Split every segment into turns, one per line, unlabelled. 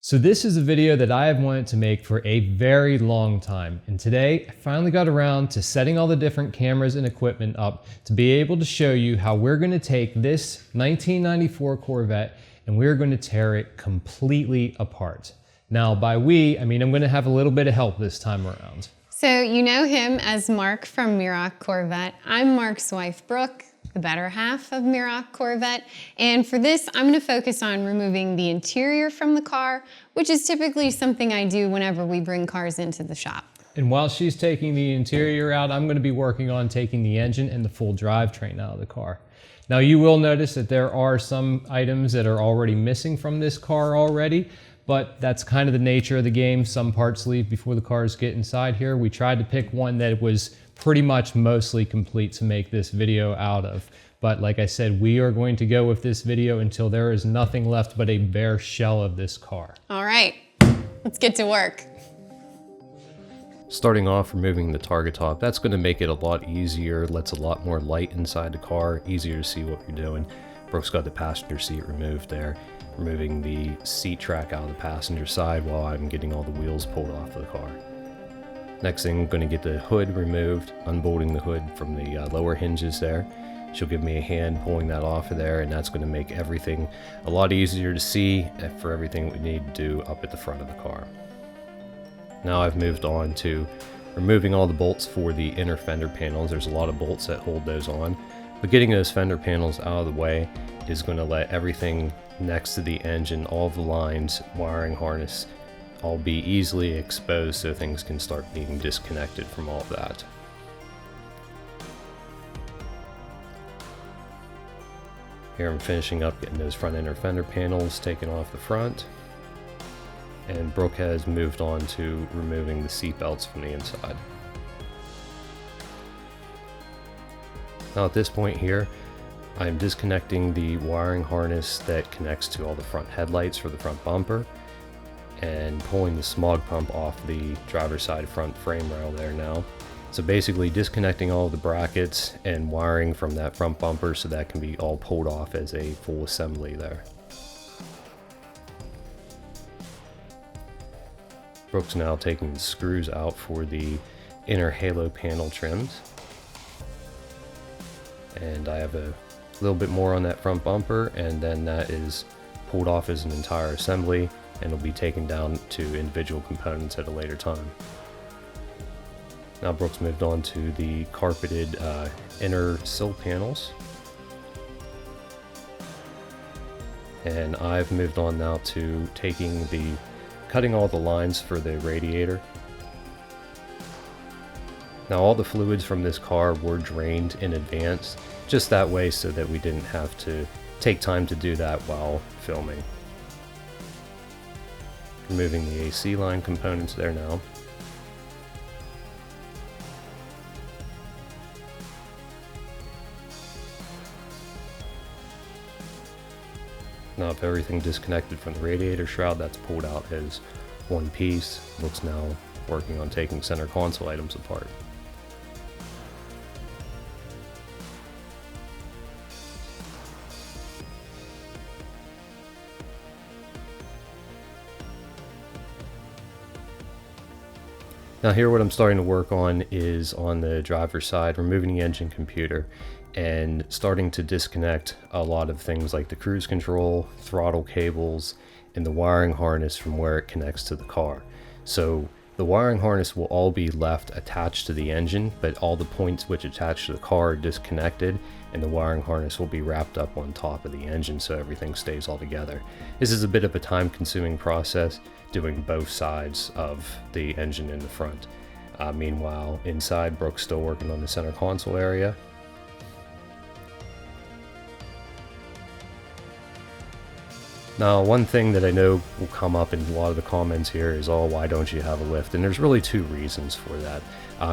So this is a video that I have wanted to make for a very long time, and today I finally got around to setting all the different cameras and equipment up to be able to show you how we're going to take this 1994 Corvette and we're going to tear it completely apart. Now by we, I mean I'm going to have a little bit of help this time around.
So you know him as Mark from Mirrock Corvette. I'm Mark's wife, Brooke, the better half of Mirrock Corvette. And for this, I'm gonna focus on removing the interior from the car, which is typically something I do whenever we bring cars into the shop.
And while she's taking the interior out, I'm gonna be working on taking the engine and the full drivetrain out of the car. Now you will notice that there are some items that are already missing from this car already, but that's kind of the nature of the game. Some parts leave before the cars get inside here. We tried to pick one that was pretty much mostly complete to make this video out of. But like I said, we are going to go with this video until there is nothing left but a bare shell of this car.
All right, let's get to work.
Starting off, removing the target top, that's going to make it a lot easier, lets a lot more light inside the car, easier to see what you're doing. Brooke's got the passenger seat removed there, removing the seat track out of the passenger side while I'm getting all the wheels pulled off of the car. Next thing, I'm going to get the hood removed, unbolting the hood from the lower hinges there. She'll give me a hand pulling that off of there, and that's going to make everything a lot easier to see for everything we need to do up at the front of the car. Now I've moved on to removing all the bolts for the inner fender panels. There's a lot of bolts that hold those on, but getting those fender panels out of the way is going to let everything next to the engine, all the lines, wiring harness, all be easily exposed so things can start being disconnected from all of that. Here I'm finishing up getting those front inner fender panels taken off the front, and Brooke has moved on to removing the seat belts from the inside. Now at this point here, I'm disconnecting the wiring harness that connects to all the front headlights for the front bumper, and pulling the smog pump off the driver's side front frame rail there now. So basically disconnecting all of the brackets and wiring from that front bumper so that can be all pulled off as a full assembly there. Brooke's now taking the screws out for the inner halo panel trims. And I have a little bit more on that front bumper, and then that is pulled off as an entire assembly and will be taken down to individual components at a later time. Now Brooke's moved on to the carpeted inner sill panels, and I've moved on now to cutting all the lines for the radiator. Now all the fluids from this car were drained in advance, just that way so that we didn't have to take time to do that while filming. Removing the AC line components there now. Now if everything disconnected from the radiator shroud, that's pulled out as one piece. Brooke's now working on taking center console items apart. Now here what I'm starting to work on is on the driver's side, removing the engine computer and starting to disconnect a lot of things like the cruise control, throttle cables, and the wiring harness from where it connects to the car. So the wiring harness will all be left attached to the engine, but all the points which attach to the car are disconnected, and the wiring harness will be wrapped up on top of the engine so everything stays all together. This is a bit of a time-consuming process, doing both sides of the engine in the front. Meanwhile, inside, Brooke's still working on the center console area. Now, one thing that I know will come up in a lot of the comments here is, oh, why don't you have a lift? And there's really two reasons for that.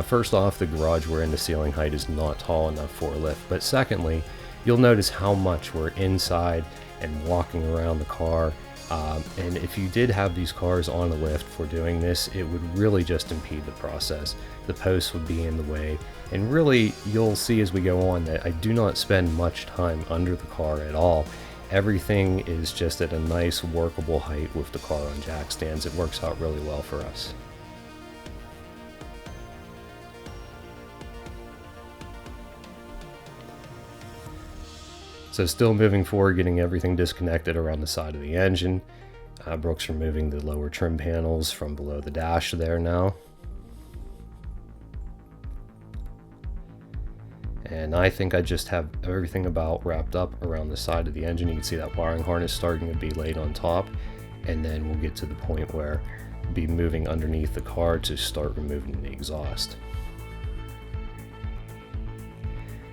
First off, the garage we're in, the ceiling height is not tall enough for a lift. But secondly, you'll notice how much we're inside and walking around the car. And if you did have these cars on a lift for doing this, it would really just impede the process. The posts would be in the way, and really you'll see as we go on that I do not spend much time under the car at all. everything is just at a nice workable height with the car on jack stands. It works out really well for us. So still moving forward, getting everything disconnected around the side of the engine. Brooks removing the lower trim panels from below the dash there now. And I think I just have everything about wrapped up around the side of the engine. You can see that wiring harness starting to be laid on top. And then we'll get to the point where we'll be moving underneath the car to start removing the exhaust.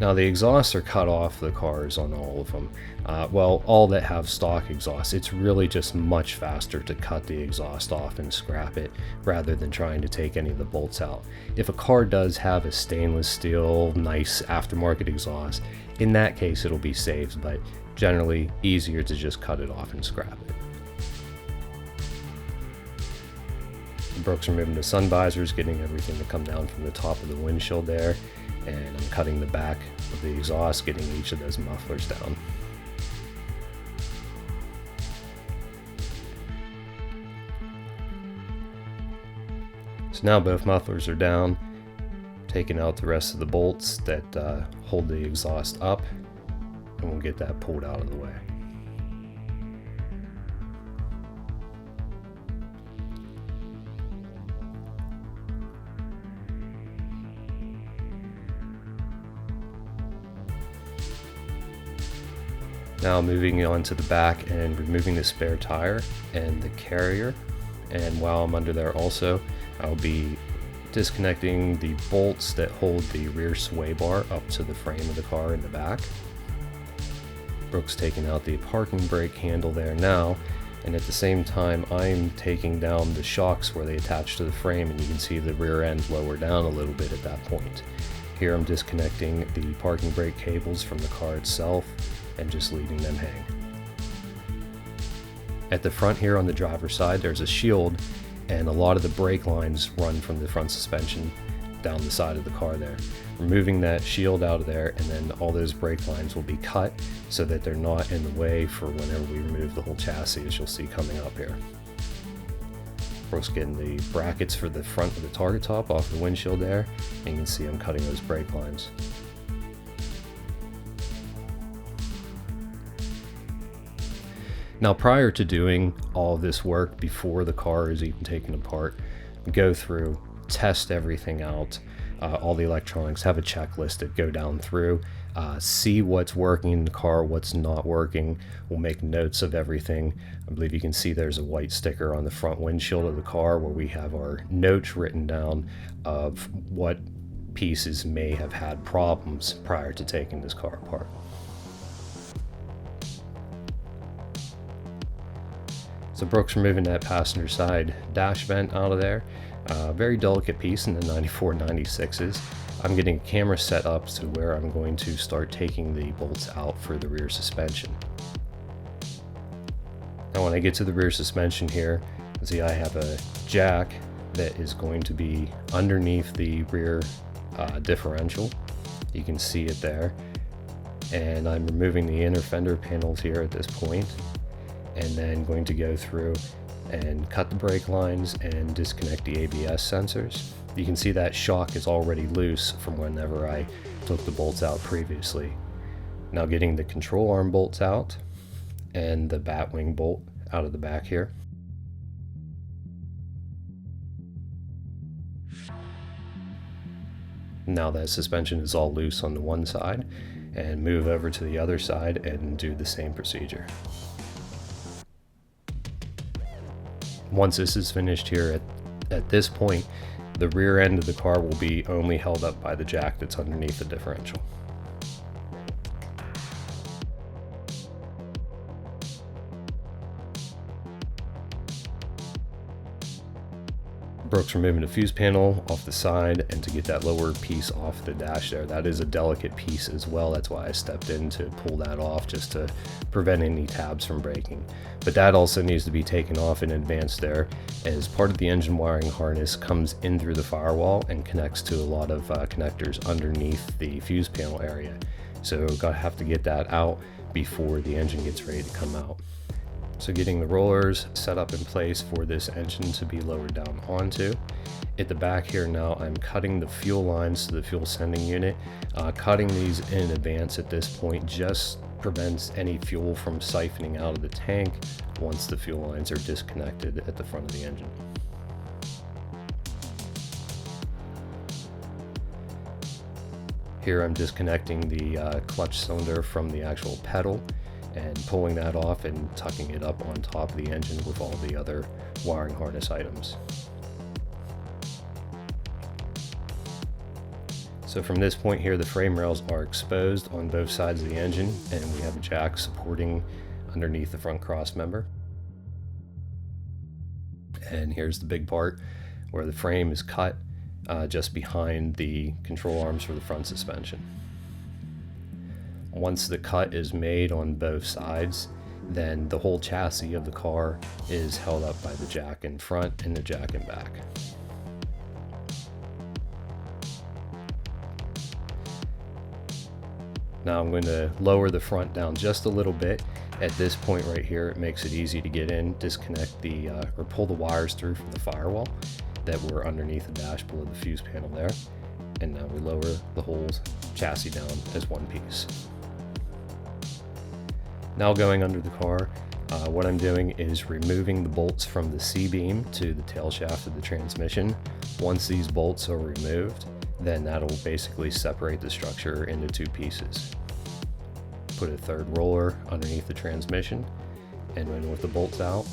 Now the exhausts are cut off the cars on all of them. Well, all that have stock exhausts. It's really just much faster to cut the exhaust off and scrap it rather than trying to take any of the bolts out. If a car does have a stainless steel, nice aftermarket exhaust, in that case it'll be saved, but generally easier to just cut it off and scrap it. Brooks removing the sun visors, getting everything to come down from the top of the windshield there. And I'm cutting the back of the exhaust, getting each of those mufflers down. So now both mufflers are down, taking out the rest of the bolts that hold the exhaust up, and we'll get that pulled out of the way. Now moving on to the back and removing the spare tire and the carrier, and while I'm under there also, I'll be disconnecting the bolts that hold the rear sway bar up to the frame of the car in the back. Brooks taking out the parking brake handle there now, and at the same time I'm taking down the shocks where they attach to the frame, and you can see the rear end lower down a little bit at that point. Here I'm disconnecting the parking brake cables from the car itself and just leaving them hang. At the front here on the driver's side there's a shield, and a lot of the brake lines run from the front suspension down the side of the car there. Removing that shield out of there, and then all those brake lines will be cut so that they're not in the way for whenever we remove the whole chassis, as you'll see coming up here. Brooks getting the brackets for the front of the target top off the windshield there, and you can see I'm cutting those brake lines. Now prior to doing all of this work, before the car is even taken apart, go through, test everything out, all the electronics, have a checklist that go down through, see what's working in the car, what's not working. We'll make notes of everything. I believe you can see there's a white sticker on the front windshield of the car where we have our notes written down of what pieces may have had problems prior to taking this car apart. So Brooks removing that passenger side dash vent out of there. Very delicate piece in the 9496s. I'm getting a camera set up to where I'm going to start taking the bolts out for the rear suspension. Now when I get to the rear suspension here, see I have a jack that is going to be underneath the rear differential. You can see it there. And I'm removing the inner fender panels here at this point, and then going to go through and cut the brake lines and disconnect the ABS sensors. You can see that shock is already loose from whenever I took the bolts out previously. Now getting the control arm bolts out and the bat wing bolt out of the back here. Now that suspension is all loose on the one side, and move over to the other side and do the same procedure. Once this is finished here, at this point, the rear end of the car will be only held up by the jack that's underneath the differential. Brooks removing the fuse panel off the side, and to get that lower piece off the dash there, that is a delicate piece as well. That's why I stepped in to pull that off, just to prevent any tabs from breaking. But that also needs to be taken off in advance there, as part of the engine wiring harness comes in through the firewall and connects to a lot of connectors underneath the fuse panel area. So have to get that out before the engine gets ready to come out. So getting the rollers set up in place for this engine to be lowered down onto. At the back here now, I'm cutting the fuel lines to the fuel sending unit. Cutting these in advance at this point just prevents any fuel from siphoning out of the tank once the fuel lines are disconnected at the front of the engine. Here I'm disconnecting the clutch cylinder from the actual pedal and pulling that off and tucking it up on top of the engine with all the other wiring harness items. So from this point here, the frame rails are exposed on both sides of the engine, and we have a jack supporting underneath the front cross member. And here's the big part where the frame is cut just behind the control arms for the front suspension. Once the cut is made on both sides, then the whole chassis of the car is held up by the jack in front and the jack in back. Now I'm going to lower the front down just a little bit. At this point right here, it makes it easy to get in, disconnect the, or pull the wires through from the firewall that were underneath the dash below the fuse panel there. And now we lower the whole chassis down as one piece. Now going under the car, what I'm doing is removing the bolts from the C-beam to the tail shaft of the transmission. Once these bolts are removed, then that'll basically separate the structure into two pieces. Put a third roller underneath the transmission, and when with the bolts out,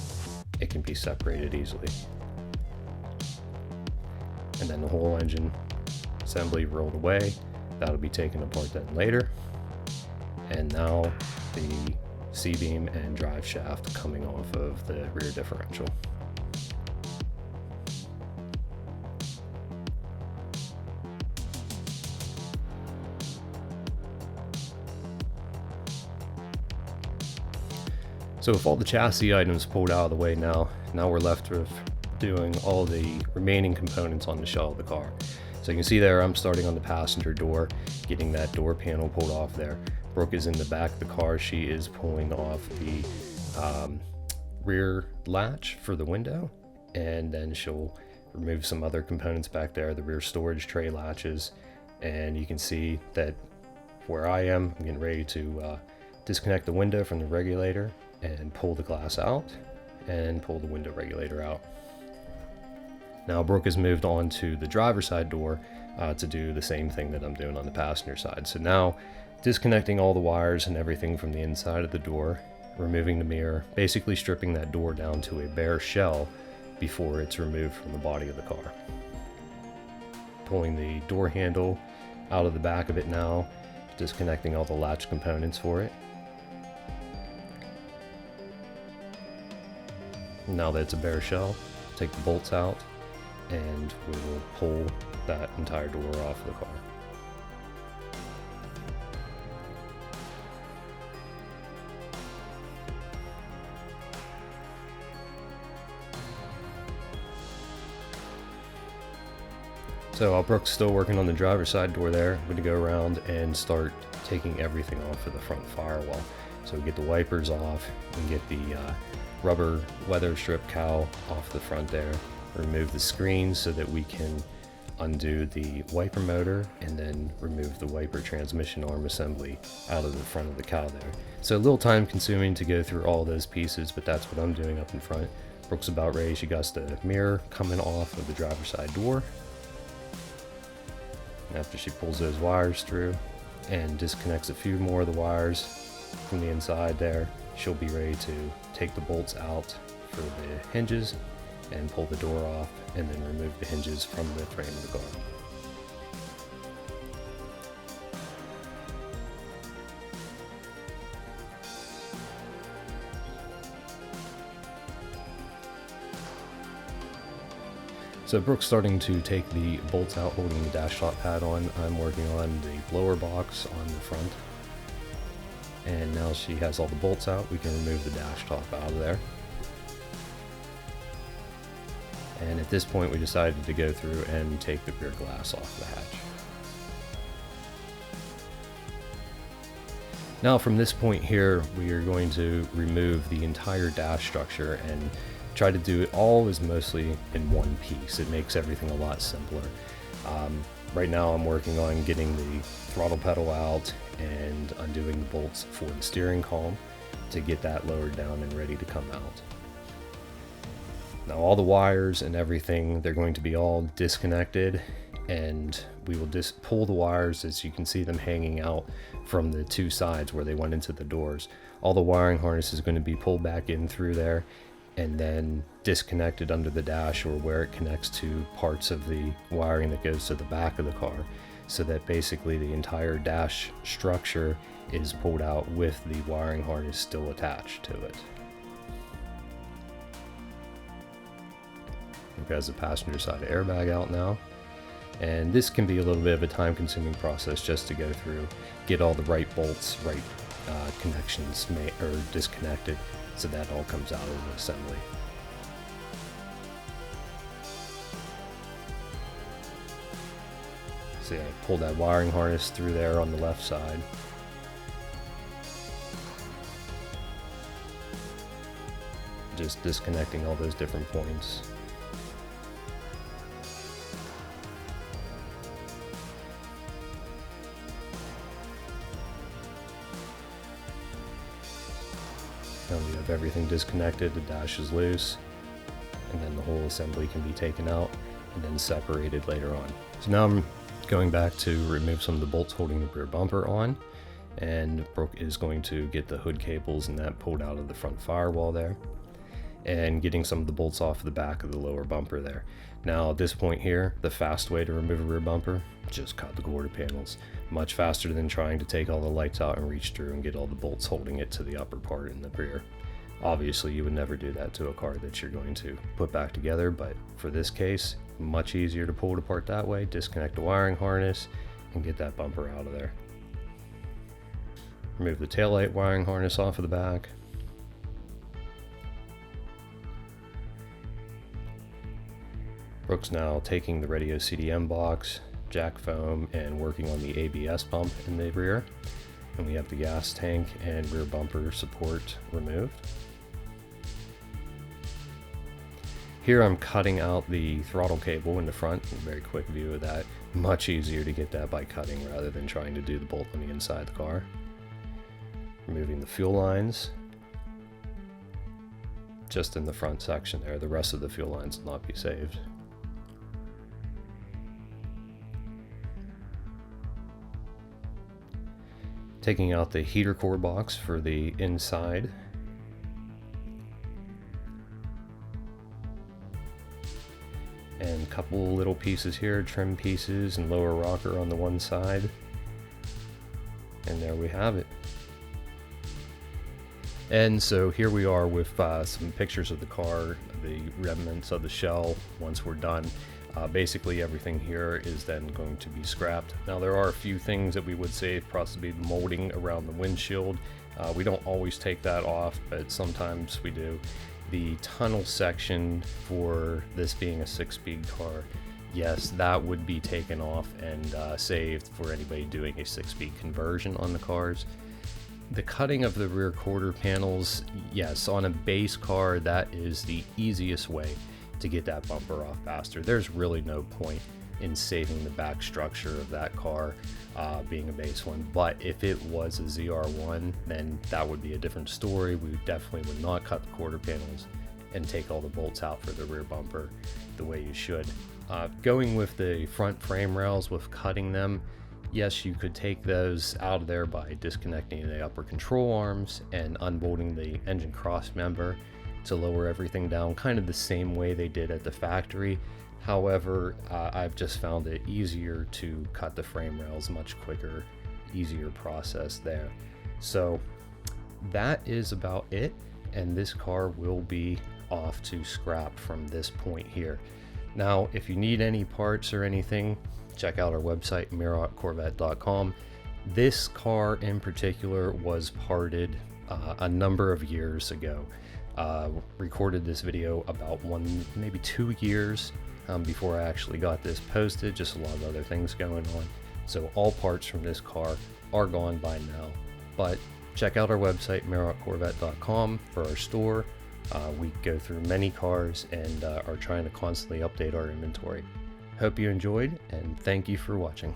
it can be separated easily. And then the whole engine assembly rolled away. That'll be taken apart then later. And now the C-beam and drive shaft coming off of the rear differential. So with all the chassis items pulled out of the way now we're left with doing all the remaining components on the shell of the car. So you can see there I'm starting on the passenger door, getting that door panel pulled off there. Brooke is in the back of the car. She is pulling off the rear latch for the window, and then she'll remove some other components back there, the rear storage tray latches. And you can see that where I am, I'm getting ready to disconnect the window from the regulator and pull the glass out and pull the window regulator out. Now Brooke has moved on to the driver's side door to do the same thing that I'm doing on the passenger side. So now disconnecting all the wires and everything from the inside of the door, removing the mirror, basically stripping that door down to a bare shell before it's removed from the body of the car. Pulling the door handle out of the back of it now, disconnecting all the latch components for it. Now that it's a bare shell, take the bolts out, and we will pull that entire door off the car. So while Brooke's still working on the driver's side door there, I'm going to go around and start taking everything off of the front firewall. So we get the wipers off, and get the rubber weather strip cowl off the front there, remove the screens so that we can undo the wiper motor, and then remove the wiper transmission arm assembly out of the front of the cowl there. So a little time consuming to go through all those pieces, but that's what I'm doing up in front. Brooke's about ready. She got the mirror coming off of the driver's side door. After she pulls those wires through and disconnects a few more of the wires from the inside there, she'll be ready to take the bolts out for the hinges and pull the door off, and then remove the hinges from the frame of the car. So Brooke's starting to take the bolts out, holding the dash top pad on. I'm working on the blower box on the front. And now she has all the bolts out, we can remove the dash top out of there. And at this point we decided to go through and take the rear glass off the hatch. Now from this point here, we are going to remove the entire dash structure and try to do it all as mostly in one piece. It makes everything a lot simpler. Right now I'm working on getting the throttle pedal out and undoing the bolts for the steering column to get that lowered down and ready to come out. Now all the wires and everything, they're going to be all disconnected, and we will just pull the wires as you can see them hanging out from the two sides where they went into the doors. All the wiring harness is going to be pulled back in through there and then disconnected under the dash, or where it connects to parts of the wiring that goes to the back of the car, so that basically the entire dash structure is pulled out with the wiring harness still attached to it. We've got the passenger side airbag out now, and this can be a little bit of a time-consuming process just to go through, get all the right bolts, right connections or disconnected, so that all comes out of the assembly. See, I pulled that wiring harness through there on the left side. Just disconnecting all those different points. Now we have everything disconnected, the dash is loose, and then the whole assembly can be taken out and then separated later on. So now I'm going back to remove some of the bolts holding the rear bumper on, and Brooke is going to get the hood cables and that pulled out of the front firewall there, and getting some of the bolts off the back of the lower bumper there. Now at this point here, the fast way to remove a rear bumper, just cut the quarter panels. Much faster than trying to take all the lights out and reach through and get all the bolts holding it to the upper part in the rear. Obviously you would never do that to a car that you're going to put back together, but for this case, much easier to pull it apart that way, disconnect the wiring harness and get that bumper out of there. Remove the taillight wiring harness off of the back. Brooke's now taking the radio CDM box, jack foam, and working on the ABS pump in the rear. And we have the gas tank and rear bumper support removed. Here I'm cutting out the throttle cable in the front. A very quick view of that. Much easier to get that by cutting rather than trying to do the bolt on the inside of the car. Removing the fuel lines. Just in the front section there. The rest of the fuel lines will not be saved. Taking out the heater core box for the inside. And a couple little pieces here, trim pieces and lower rocker on the one side. And there we have it. And so here we are with some pictures of the car, the remnants of the shell once we're done. Basically everything here is then going to be scrapped. Now there are a few things that we would save, possibly the molding around the windshield. We don't always take that off, but sometimes we do. The tunnel section for this being a 6-speed car, yes, that would be taken off and saved for anybody doing a 6-speed conversion on the cars. The cutting of the rear quarter panels, yes, on a base car, that is the easiest way to get that bumper off faster. There's really no point in saving the back structure of that car being a base one, but if it was a ZR1, then that would be a different story. We definitely would not cut the quarter panels and take all the bolts out for the rear bumper the way you should. Going with the front frame rails with cutting them, yes, you could take those out of there by disconnecting the upper control arms and unbolting the engine cross member to lower everything down, kind of the same way they did at the factory. However, I've just found it easier to cut the frame rails, much quicker, easier process there. So that is about it, and this car will be off to scrap from this point here. Now, if you need any parts or anything, check out our website, mirrockcorvette.com. This car in particular was parted a number of years ago. Recorded this video about maybe 2 years before I actually got this posted, just a lot of other things going on. So all parts from this car are gone by now, but check out our website, mirrockcorvette.com, for our store. We go through many cars and are trying to constantly update our inventory. Hope you enjoyed, and thank you for watching.